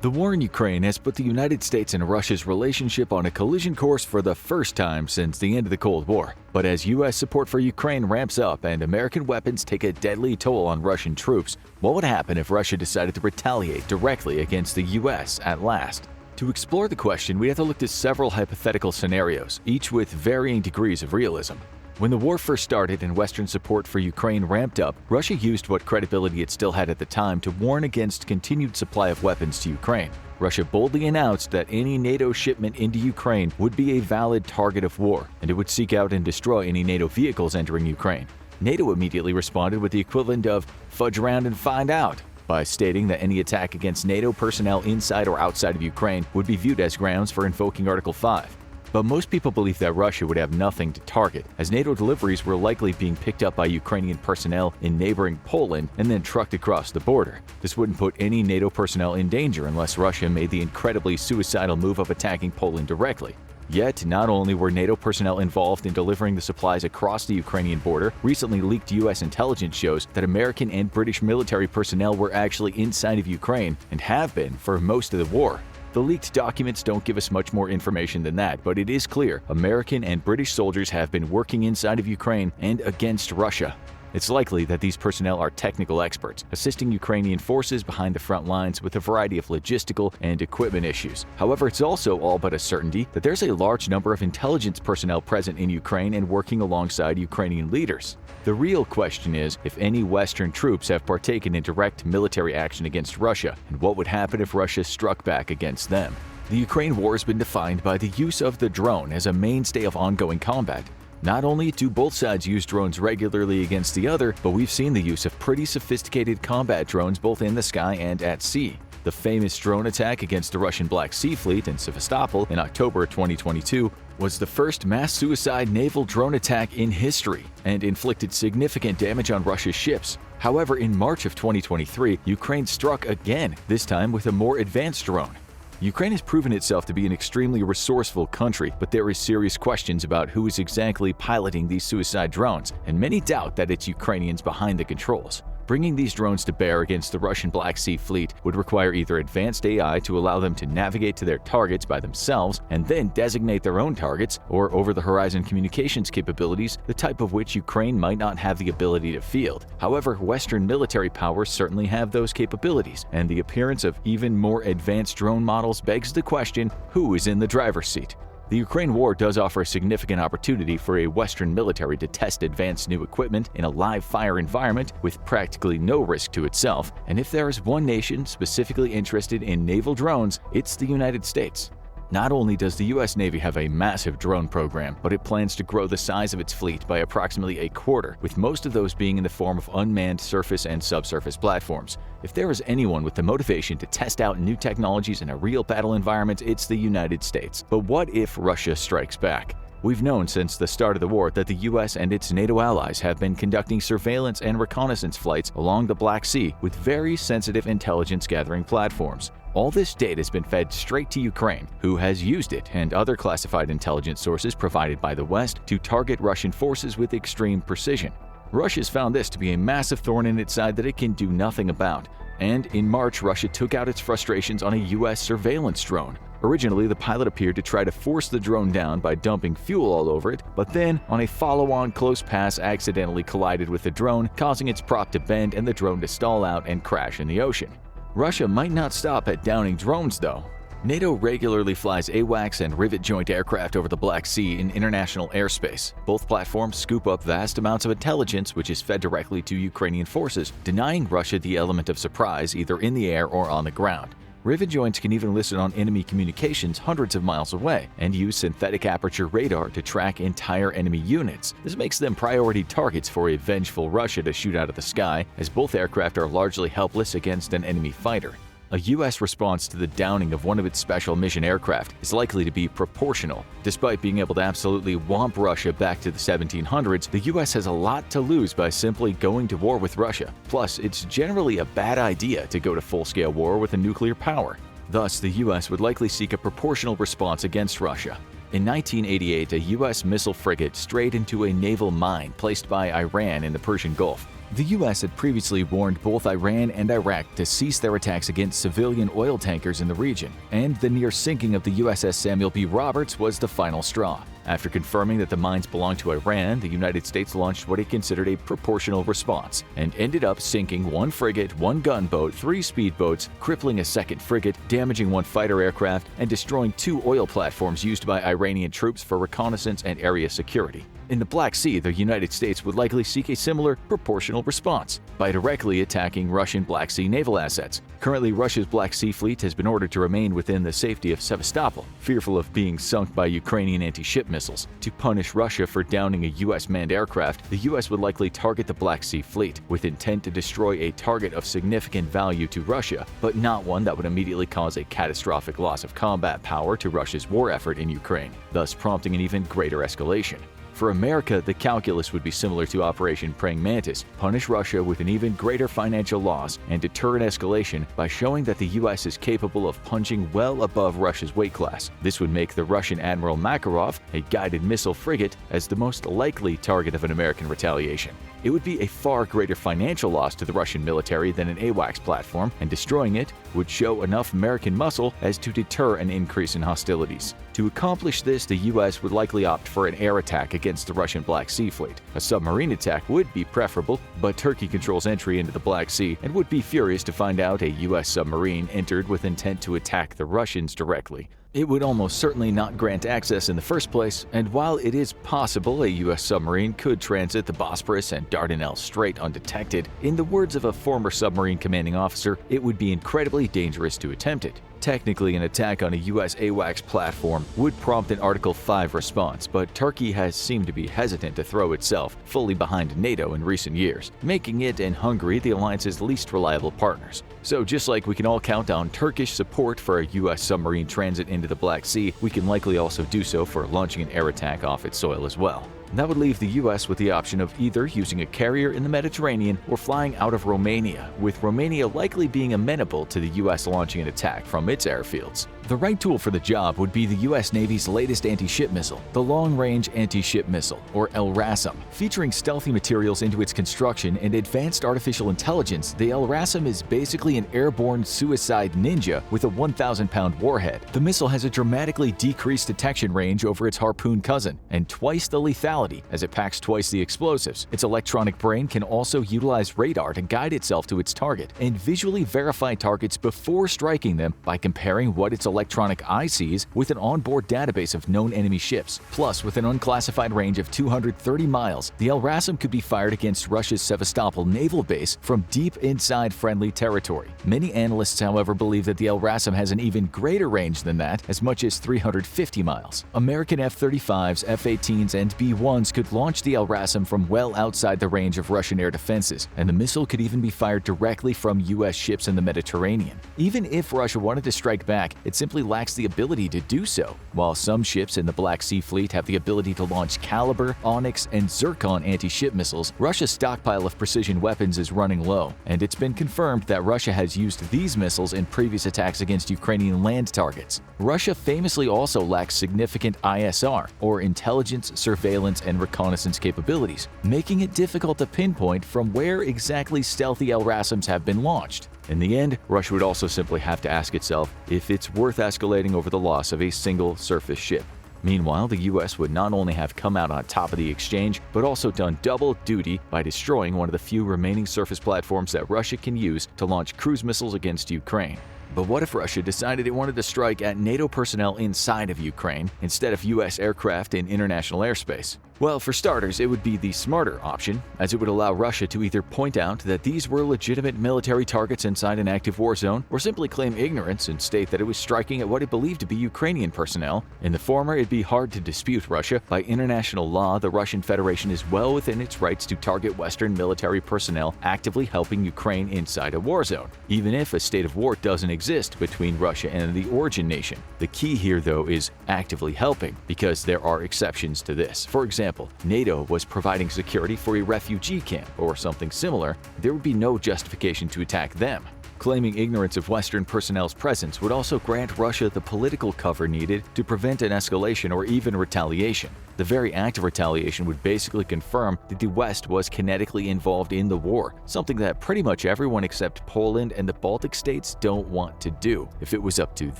The war in Ukraine has put the United States and Russia's relationship on a collision course for the first time since the end of the Cold War. But as U.S. support for Ukraine ramps up and American weapons take a deadly toll on Russian troops, what would happen if Russia decided to retaliate directly against the U.S. at last? To explore the question, we have to look at several hypothetical scenarios, each with varying degrees of realism. When the war first started and Western support for Ukraine ramped up, Russia used what credibility it still had at the time to warn against continued supply of weapons to Ukraine. Russia boldly announced that any NATO shipment into Ukraine would be a valid target of war, and it would seek out and destroy any NATO vehicles entering Ukraine. NATO immediately responded with the equivalent of "fudge around and find out," by stating that any attack against NATO personnel inside or outside of Ukraine would be viewed as grounds for invoking Article 5. But most people believe that Russia would have nothing to target, as NATO deliveries were likely being picked up by Ukrainian personnel in neighboring Poland and then trucked across the border. This wouldn't put any NATO personnel in danger unless Russia made the incredibly suicidal move of attacking Poland directly. Yet, not only were NATO personnel involved in delivering the supplies across the Ukrainian border, recently leaked U.S. intelligence shows that American and British military personnel were actually inside of Ukraine and have been for most of the war. The leaked documents don't give us much more information than that, but it is clear American and British soldiers have been working inside of Ukraine and against Russia. It's likely that these personnel are technical experts, assisting Ukrainian forces behind the front lines with a variety of logistical and equipment issues. However, it's also all but a certainty that there's a large number of intelligence personnel present in Ukraine and working alongside Ukrainian leaders. The real question is if any Western troops have partaken in direct military action against Russia, and what would happen if Russia struck back against them. The Ukraine war has been defined by the use of the drone as a mainstay of ongoing combat. Not only do both sides use drones regularly against the other, but we've seen the use of pretty sophisticated combat drones both in the sky and at sea. The famous drone attack against the Russian Black Sea Fleet in Sevastopol in October 2022 was the first mass suicide naval drone attack in history and inflicted significant damage on Russia's ships. However, in March of 2023, Ukraine struck again, this time with a more advanced drone. Ukraine has proven itself to be an extremely resourceful country, but there is serious questions about who is exactly piloting these suicide drones, and many doubt that it's Ukrainians behind the controls. Bringing these drones to bear against the Russian Black Sea Fleet would require either advanced AI to allow them to navigate to their targets by themselves and then designate their own targets, or over-the-horizon communications capabilities, the type of which Ukraine might not have the ability to field. However, Western military powers certainly have those capabilities, and the appearance of even more advanced drone models begs the question, who is in the driver's seat? The Ukraine war does offer a significant opportunity for a Western military to test advanced new equipment in a live-fire environment with practically no risk to itself, and if there is one nation specifically interested in naval drones, it's the United States. Not only does the U.S. Navy have a massive drone program, but it plans to grow the size of its fleet by approximately a quarter, with most of those being in the form of unmanned surface and subsurface platforms. If there is anyone with the motivation to test out new technologies in a real battle environment, it's the United States. But what if Russia strikes back? We've known since the start of the war that the U.S. and its NATO allies have been conducting surveillance and reconnaissance flights along the Black Sea with very sensitive intelligence-gathering platforms. All this data has been fed straight to Ukraine, who has used it and other classified intelligence sources provided by the West to target Russian forces with extreme precision. Russia's found this to be a massive thorn in its side that it can do nothing about. And in March, Russia took out its frustrations on a U.S. surveillance drone. Originally, the pilot appeared to try to force the drone down by dumping fuel all over it, but then, on a follow-on close pass, accidentally collided with the drone, causing its prop to bend and the drone to stall out and crash in the ocean. Russia might not stop at downing drones, though. NATO regularly flies AWACS and rivet joint aircraft over the Black Sea in international airspace. Both platforms scoop up vast amounts of intelligence which is fed directly to Ukrainian forces, denying Russia the element of surprise either in the air or on the ground. Rivet joints can even listen on enemy communications hundreds of miles away and use synthetic aperture radar to track entire enemy units. This makes them priority targets for a vengeful Russia to shoot out of the sky, as both aircraft are largely helpless against an enemy fighter. A U.S. response to the downing of one of its special mission aircraft is likely to be proportional. Despite being able to absolutely whomp Russia back to the 1700s, the U.S. has a lot to lose by simply going to war with Russia. Plus, it's generally a bad idea to go to full-scale war with a nuclear power. Thus, the U.S. would likely seek a proportional response against Russia. In 1988, a U.S. missile frigate strayed into a naval mine placed by Iran in the Persian Gulf. The U.S. had previously warned both Iran and Iraq to cease their attacks against civilian oil tankers in the region, and the near sinking of the USS Samuel B. Roberts was the final straw. After confirming that the mines belonged to Iran, the United States launched what it considered a proportional response and ended up sinking 1 frigate, 1 gunboat, 3 speedboats, crippling a 2nd frigate, damaging 1 fighter aircraft, and destroying 2 oil platforms used by Iranian troops for reconnaissance and area security. In the Black Sea, the United States would likely seek a similar proportional response by directly attacking Russian Black Sea naval assets. Currently, Russia's Black Sea fleet has been ordered to remain within the safety of Sevastopol, fearful of being sunk by Ukrainian anti-ship missiles. To punish Russia for downing a U.S. manned aircraft, the U.S. would likely target the Black Sea fleet, with intent to destroy a target of significant value to Russia, but not one that would immediately cause a catastrophic loss of combat power to Russia's war effort in Ukraine, thus prompting an even greater escalation. For America, the calculus would be similar to Operation Praying Mantis: punish Russia with an even greater financial loss and deter an escalation by showing that the U.S. is capable of punching well above Russia's weight class. This would make the Russian Admiral Makarov, a guided missile frigate, as the most likely target of an American retaliation. It would be a far greater financial loss to the Russian military than an AWACS platform, and destroying it would show enough American muscle as to deter an increase in hostilities. To accomplish this, the U.S. would likely opt for an air attack against the Russian Black Sea fleet. A submarine attack would be preferable, but Turkey controls entry into the Black Sea and would be furious to find out a U.S. submarine entered with intent to attack the Russians directly. It would almost certainly not grant access in the first place, and while it is possible a U.S. submarine could transit the Bosporus and Dardanelles Strait undetected, in the words of a former submarine commanding officer, it would be incredibly dangerous to attempt it. Technically, an attack on a U.S. AWACS platform would prompt an Article 5 response, but Turkey has seemed to be hesitant to throw itself fully behind NATO in recent years, making it and Hungary the alliance's least reliable partners. So just like we can all count on Turkish support for a U.S. submarine transit into the Black Sea, we can likely also do so for launching an air attack off its soil as well. That would leave the U.S. with the option of either using a carrier in the Mediterranean or flying out of Romania, with Romania likely being amenable to the U.S. launching an attack from its airfields. The right tool for the job would be the U.S. Navy's latest anti-ship missile, the Long-Range Anti-Ship Missile, or LRASM. Featuring stealthy materials into its construction and advanced artificial intelligence, the LRASM is basically an airborne suicide ninja with a 1,000-pound warhead. The missile has a dramatically decreased detection range over its Harpoon cousin, and twice the lethality, as it packs twice the explosives. Its electronic brain can also utilize radar to guide itself to its target and visually verify targets before striking them by comparing what its electronic eye sees with an onboard database of known enemy ships. Plus, with an unclassified range of 230 miles, the LRASM could be fired against Russia's Sevastopol naval base from deep inside friendly territory. Many analysts, however, believe that the LRASM has an even greater range than that, as much as 350 miles. American F-35s, F-18s, and B-1s could launch the LRASM from well outside the range of Russian air defenses, and the missile could even be fired directly from U.S. ships in the Mediterranean. Even if Russia wanted to strike back, it simply lacks the ability to do so. While some ships in the Black Sea Fleet have the ability to launch Caliber, Onyx, and Zircon anti-ship missiles, Russia's stockpile of precision weapons is running low, and it's been confirmed that Russia has used these missiles in previous attacks against Ukrainian land targets. Russia famously also lacks significant ISR, or intelligence, surveillance, and reconnaissance capabilities, making it difficult to pinpoint from where exactly stealthy LRASMs have been launched. In the end, Russia would also simply have to ask itself if it's worth escalating over the loss of a single surface ship. Meanwhile, the U.S. would not only have come out on top of the exchange, but also done double duty by destroying one of the few remaining surface platforms that Russia can use to launch cruise missiles against Ukraine. But what if Russia decided it wanted to strike at NATO personnel inside of Ukraine instead of U.S. aircraft in international airspace? Well, for starters, it would be the smarter option, as it would allow Russia to either point out that these were legitimate military targets inside an active war zone, or simply claim ignorance and state that it was striking at what it believed to be Ukrainian personnel. In the former, it'd be hard to dispute Russia. By international law, the Russian Federation is well within its rights to target Western military personnel actively helping Ukraine inside a war zone, even if a state of war doesn't exist between Russia and the origin nation. The key here, though, is actively helping, because there are exceptions to this. For example, NATO was providing security for a refugee camp or something similar. There would be no justification to attack them. Claiming ignorance of Western personnel's presence would also grant Russia the political cover needed to prevent an escalation or even retaliation. The very act of retaliation would basically confirm that the West was kinetically involved in the war, something that pretty much everyone except Poland and the Baltic states don't want to do. If it was up to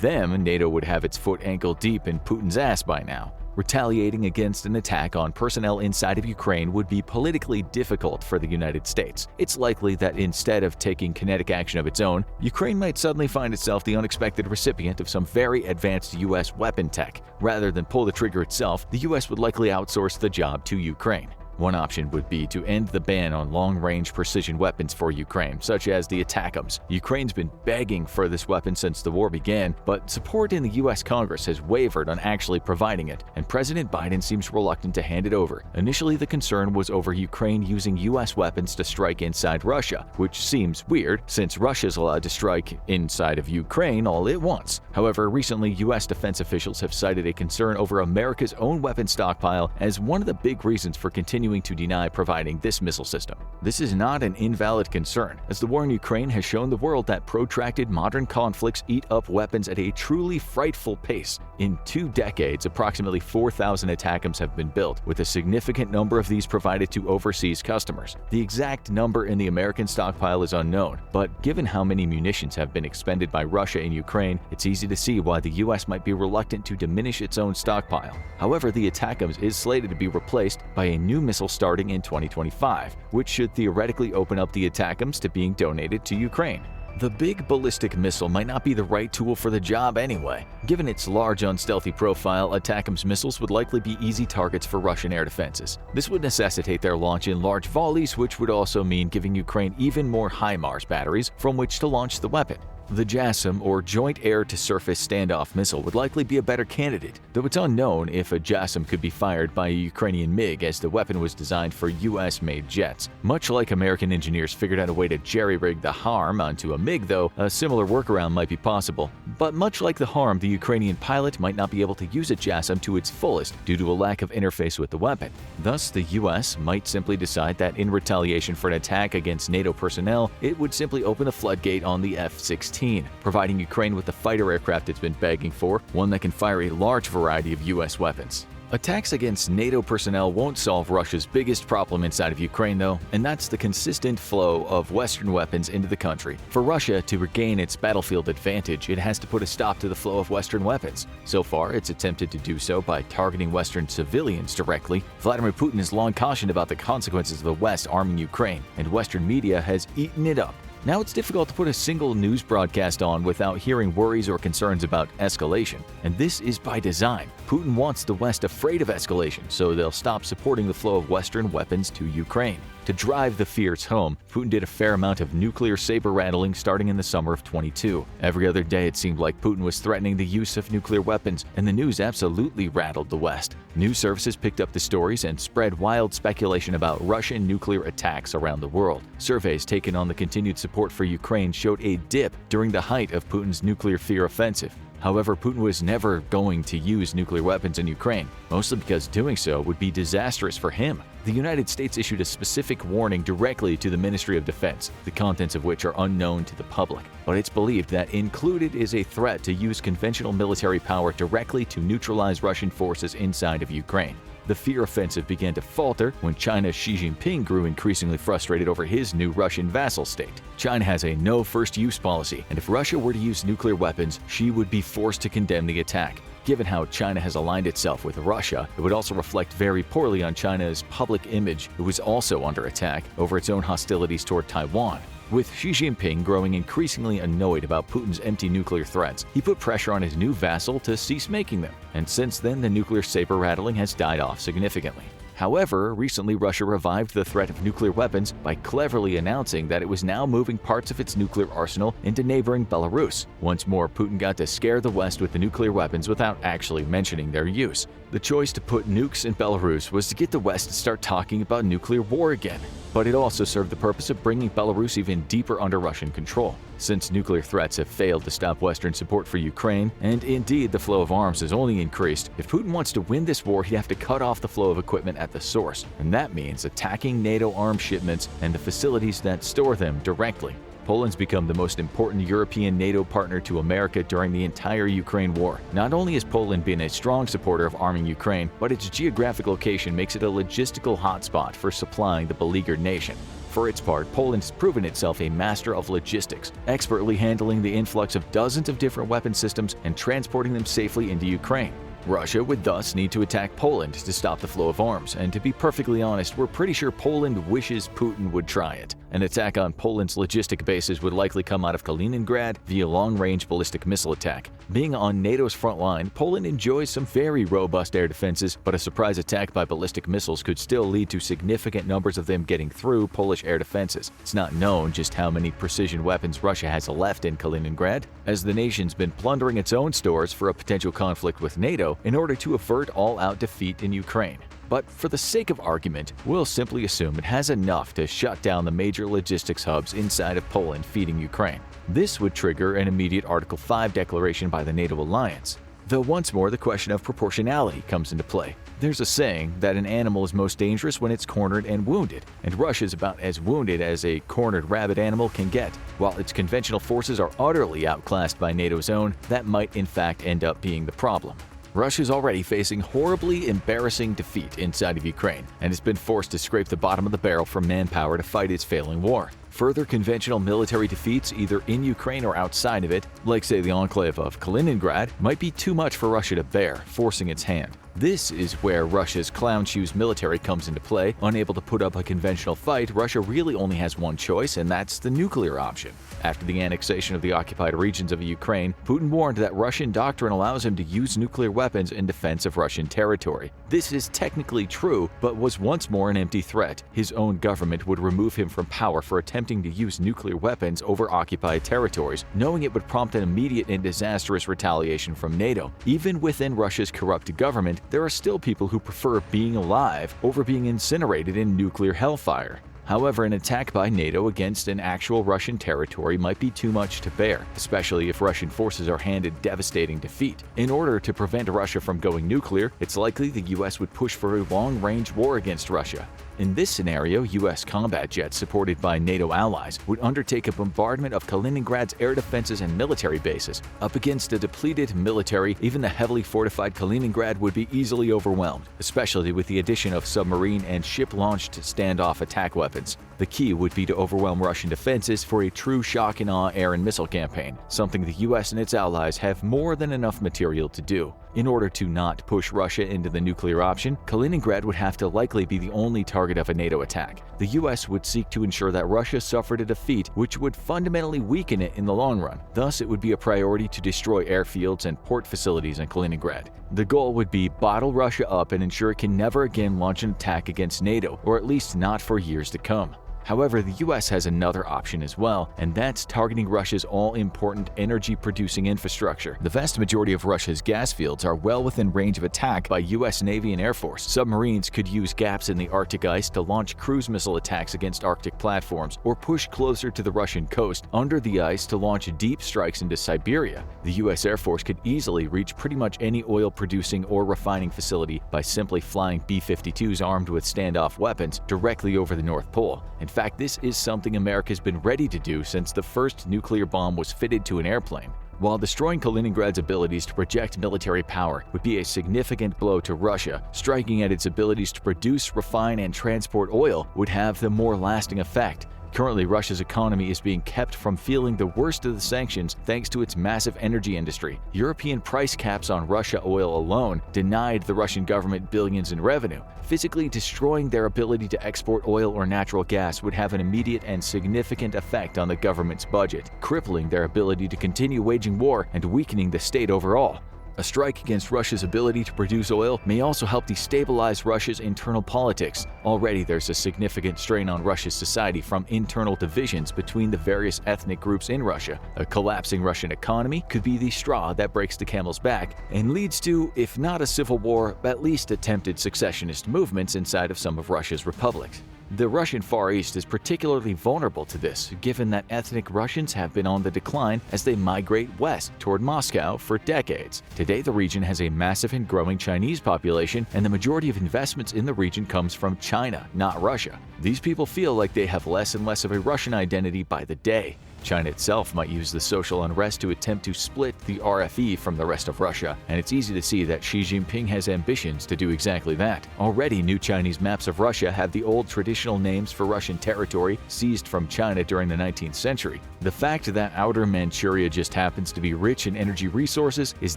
them, NATO would have its foot ankle deep in Putin's ass by now. Retaliating against an attack on personnel inside of Ukraine would be politically difficult for the United States. It's likely that instead of taking kinetic action of its own, Ukraine might suddenly find itself the unexpected recipient of some very advanced US weapon tech. Rather than pull the trigger itself, the US would likely outsource the job to Ukraine. One option would be to end the ban on long-range precision weapons for Ukraine, such as the ATACMS. Ukraine's been begging for this weapon since the war began, but support in the U.S. Congress has wavered on actually providing it, and President Biden seems reluctant to hand it over. Initially, the concern was over Ukraine using U.S. weapons to strike inside Russia, which seems weird since Russia's allowed to strike inside of Ukraine all it wants. However, recently, U.S. defense officials have cited a concern over America's own weapon stockpile as one of the big reasons for continuing to deny providing this missile system. This is not an invalid concern, as the war in Ukraine has shown the world that protracted modern conflicts eat up weapons at a truly frightful pace. In 2 decades, approximately 4,000 ATACMS have been built, with a significant number of these provided to overseas customers. The exact number in the American stockpile is unknown, but given how many munitions have been expended by Russia in Ukraine, it's easy to see why the US might be reluctant to diminish its own stockpile. However, the ATACMS is slated to be replaced by a new missile starting in 2025, which should theoretically open up the ATACMS to being donated to Ukraine. The big ballistic missile might not be the right tool for the job anyway. Given its large, unstealthy profile, ATACMS missiles would likely be easy targets for Russian air defenses. This would necessitate their launch in large volleys, which would also mean giving Ukraine even more HIMARS batteries from which to launch the weapon. The JASSM, or Joint Air-to-Surface Standoff Missile, would likely be a better candidate, though it's unknown if a JASSM could be fired by a Ukrainian MiG, as the weapon was designed for US-made jets. Much like American engineers figured out a way to jerry-rig the HARM onto a MiG, though, a similar workaround might be possible. But much like the HARM, the Ukrainian pilot might not be able to use a JASSM to its fullest due to a lack of interface with the weapon. Thus, the US might simply decide that in retaliation for an attack against NATO personnel, it would simply open the floodgate on the F-16. Providing Ukraine with the fighter aircraft it's been begging for, one that can fire a large variety of U.S. weapons. Attacks against NATO personnel won't solve Russia's biggest problem inside of Ukraine, though, and that's the consistent flow of Western weapons into the country. For Russia to regain its battlefield advantage, it has to put a stop to the flow of Western weapons. So far, it's attempted to do so by targeting Western civilians directly. Vladimir Putin has long cautioned about the consequences of the West arming Ukraine, and Western media has eaten it up. Now it's difficult to put a single news broadcast on without hearing worries or concerns about escalation, and this is by design. Putin wants the West afraid of escalation, so they'll stop supporting the flow of Western weapons to Ukraine. To drive the fears home, Putin did a fair amount of nuclear saber-rattling starting in the summer of 22. Every other day it seemed like Putin was threatening the use of nuclear weapons, and the news absolutely rattled the West. News services picked up the stories and spread wild speculation about Russian nuclear attacks around the world. Surveys taken on the continued support for Ukraine showed a dip during the height of Putin's nuclear fear offensive. However, Putin was never going to use nuclear weapons in Ukraine, mostly because doing so would be disastrous for him. The United States issued a specific warning directly to the Ministry of Defense, the contents of which are unknown to the public. But it's believed that included is a threat to use conventional military power directly to neutralize Russian forces inside of Ukraine. The fear offensive began to falter when China's Xi Jinping grew increasingly frustrated over his new Russian vassal state. China has a no first-use policy, and if Russia were to use nuclear weapons, Xi would be forced to condemn the attack. Given how China has aligned itself with Russia, it would also reflect very poorly on China's public image, who is also under attack over its own hostilities toward Taiwan. With Xi Jinping growing increasingly annoyed about Putin's empty nuclear threats, he put pressure on his new vassal to cease making them, and since then the nuclear saber-rattling has died off significantly. However, recently Russia revived the threat of nuclear weapons by cleverly announcing that it was now moving parts of its nuclear arsenal into neighboring Belarus. Once more, Putin got to scare the West with the nuclear weapons without actually mentioning their use. The choice to put nukes in Belarus was to get the West to start talking about nuclear war again. But it also served the purpose of bringing Belarus even deeper under Russian control. Since nuclear threats have failed to stop Western support for Ukraine, and indeed the flow of arms has only increased, if Putin wants to win this war, he'd have to cut off the flow of equipment at the source, and that means attacking NATO arms shipments and the facilities that store them directly. Poland's become the most important European NATO partner to America during the entire Ukraine war. Not only has Poland been a strong supporter of arming Ukraine, but its geographic location makes it a logistical hotspot for supplying the beleaguered nation. For its part, Poland has proven itself a master of logistics, expertly handling the influx of dozens of different weapon systems and transporting them safely into Ukraine. Russia would thus need to attack Poland to stop the flow of arms, and to be perfectly honest, we're pretty sure Poland wishes Putin would try it. An attack on Poland's logistic bases would likely come out of Kaliningrad via long-range ballistic missile attack. Being on NATO's front line, Poland enjoys some very robust air defenses, but a surprise attack by ballistic missiles could still lead to significant numbers of them getting through Polish air defenses. It's not known just how many precision weapons Russia has left in Kaliningrad, as the nation's been plundering its own stores for a potential conflict with NATO in order to avert all-out defeat in Ukraine. But for the sake of argument, we'll simply assume it has enough to shut down the major logistics hubs inside of Poland feeding Ukraine. This would trigger an immediate Article 5 declaration by the NATO alliance. Though once more the question of proportionality comes into play. There's a saying that an animal is most dangerous when it's cornered and wounded, and Russia's about as wounded as a cornered rabid animal can get. While its conventional forces are utterly outclassed by NATO's own, that might in fact end up being the problem. Russia's already facing horribly embarrassing defeat inside of Ukraine, and has been forced to scrape the bottom of the barrel for manpower to fight its failing war. Further conventional military defeats either in Ukraine or outside of it, like say the enclave of Kaliningrad, might be too much for Russia to bear, forcing its hand. This is where Russia's clown shoes military comes into play. Unable to put up a conventional fight, Russia really only has one choice, and that's the nuclear option. After the annexation of the occupied regions of Ukraine, Putin warned that Russian doctrine allows him to use nuclear weapons in defense of Russian territory. This is technically true, but was once more an empty threat. His own government would remove him from power for attempting to use nuclear weapons over occupied territories, knowing it would prompt an immediate and disastrous retaliation from NATO. Even within Russia's corrupt government, there are still people who prefer being alive over being incinerated in nuclear hellfire. However, an attack by NATO against an actual Russian territory might be too much to bear, especially if Russian forces are handed devastating defeat. In order to prevent Russia from going nuclear, it's likely the US would push for a long-range war against Russia. In this scenario, US combat jets supported by NATO allies would undertake a bombardment of Kaliningrad's air defenses and military bases. Up against a depleted military, even the heavily fortified Kaliningrad would be easily overwhelmed, especially with the addition of submarine and ship-launched standoff attack weapons. The key would be to overwhelm Russian defenses for a true shock-and-awe air and missile campaign, something the US and its allies have more than enough material to do. In order to not push Russia into the nuclear option, Kaliningrad would have to likely be the only target of a NATO attack. The US would seek to ensure that Russia suffered a defeat which would fundamentally weaken it in the long run. Thus, it would be a priority to destroy airfields and port facilities in Kaliningrad. The goal would be bottle Russia up and ensure it can never again launch an attack against NATO, or at least not for years to come. However, the US has another option as well, and that's targeting Russia's all-important energy-producing infrastructure. The vast majority of Russia's gas fields are well within range of attack by US Navy and Air Force. Submarines could use gaps in the Arctic ice to launch cruise missile attacks against Arctic platforms, or push closer to the Russian coast under the ice to launch deep strikes into Siberia. The US Air Force could easily reach pretty much any oil-producing or refining facility by simply flying B-52s armed with standoff weapons directly over the North Pole. In fact, this is something America's been ready to do since the first nuclear bomb was fitted to an airplane. While destroying Kaliningrad's abilities to project military power would be a significant blow to Russia, striking at its abilities to produce, refine, and transport oil would have the more lasting effect. Currently, Russia's economy is being kept from feeling the worst of the sanctions thanks to its massive energy industry. European price caps on Russia oil alone denied the Russian government billions in revenue. Physically destroying their ability to export oil or natural gas would have an immediate and significant effect on the government's budget, crippling their ability to continue waging war and weakening the state overall. A strike against Russia's ability to produce oil may also help destabilize Russia's internal politics. Already there's a significant strain on Russia's society from internal divisions between the various ethnic groups in Russia. A collapsing Russian economy could be the straw that breaks the camel's back and leads to, if not a civil war, at least attempted secessionist movements inside of some of Russia's republics. The Russian Far East is particularly vulnerable to this, given that ethnic Russians have been on the decline as they migrate west toward Moscow for decades. Today, the region has a massive and growing Chinese population, and the majority of investments in the region comes from China, not Russia. These people feel like they have less and less of a Russian identity by the day. China itself might use the social unrest to attempt to split the RFE from the rest of Russia, and it's easy to see that Xi Jinping has ambitions to do exactly that. Already, new Chinese maps of Russia have the old traditional names for Russian territory seized from China during the 19th century. The fact that Outer Manchuria just happens to be rich in energy resources is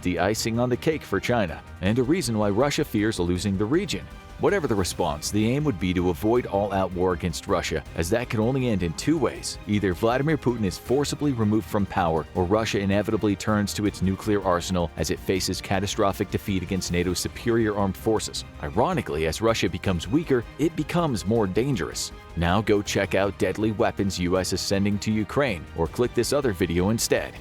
the icing on the cake for China, and a reason why Russia fears losing the region. Whatever the response, the aim would be to avoid all-out war against Russia, as that could only end in two ways. Either Vladimir Putin is forcibly removed from power, or Russia inevitably turns to its nuclear arsenal as it faces catastrophic defeat against NATO's superior armed forces. Ironically, as Russia becomes weaker, it becomes more dangerous. Now go check out deadly weapons US is sending to Ukraine, or click this other video instead.